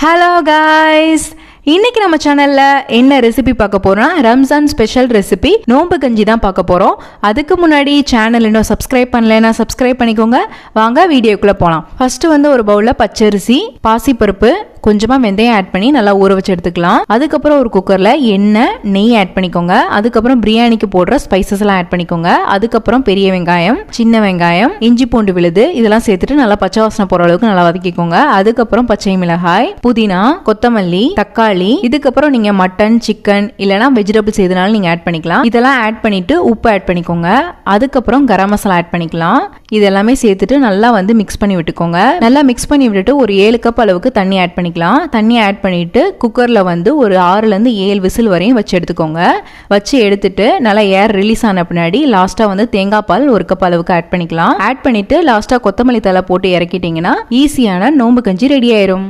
Hello guys, இன்னைக்கு நம்ம சேனல்ல என்ன ரெசிபி பார்க்க போறோம்? ரம்ஜான் ஸ்பெஷல் ரெசிபி நோம்பு கஞ்சி தான் பார்க்க போறோம். அதுக்கு முன்னாடி சேனல் இன்னும் சப்ஸ்கிரைப் பண்ணலைன்னா சப்ஸ்கிரைப் பண்ணிக்கோங்க. வாங்க வீடியோக்குள்ள போலாம். ஃபர்ஸ்ட் ஒரு பவுல்ல பச்சரிசி, பாசிப்பருப்பு, கொஞ்சமா வெந்தயம் ஆட் பண்ணி நல்லா ஊற வச்சு எடுத்துக்கலாம். அதுக்கப்புறம் ஒரு குக்கர்ல எண்ணெய், நெய் ஆட் பண்ணிக்கோங்க. அதுக்கப்புறம் பிரியாணிக்கு போடுற ஸ்பைசஸ் எல்லாம் ஆட் பண்ணிக்கோங்க. அதுக்கப்புறம் பெரிய வெங்காயம், சின்ன வெங்காயம், இஞ்சி பூண்டு விழுது இதெல்லாம் சேர்த்துட்டு நல்லா பச்சை வாசனை போற அளவுக்கு நல்லா வதக்கிக்கோங்க. அதுக்கப்புறம் பச்சை மிளகாய், புதினா, கொத்தமல்லி, தக்காளி, இதுக்கப்புறம் நீங்க மட்டன், சிக்கன் இல்லைன்னா வெஜிடபிள்ஸ் எதுனாலும் நீங்க ஆட் பண்ணிக்கலாம். இதெல்லாம் ஆட் பண்ணிட்டு உப்பு ஆட் பண்ணிக்கோங்க. அதுக்கப்புறம் கரம் மசாலா ஆட் பண்ணிக்கலாம். இது எல்லாமே சேர்த்துட்டு நல்லா மிக்ஸ் பண்ணி விட்டுக்கோங்க. நல்லா மிக்ஸ் பண்ணி விட்டுட்டு ஒரு 7 கப் அளவுக்கு தண்ணி ஆட் பண்ணிக்கலாம். தண்ணி ஆட் பண்ணிட்டு குக்கர்ல ஒரு 6 ல இருந்து 7 விசில் வரையும் வச்சு எடுத்துக்கோங்க. வச்சு எடுத்துட்டு நல்லா ஏர் ரிலீஸ் ஆன பின்னாடி லாஸ்டா தேங்காய் பால் 1 கப் அளவுக்கு ஆட் பண்ணிக்கலாம். ஆட் பண்ணிட்டு லாஸ்டா கொத்தமல்லி தழை போட்டு இறக்கிட்டீங்கன்னா ஈஸியான நோம்பு கஞ்சி ரெடி ஆயிரும்.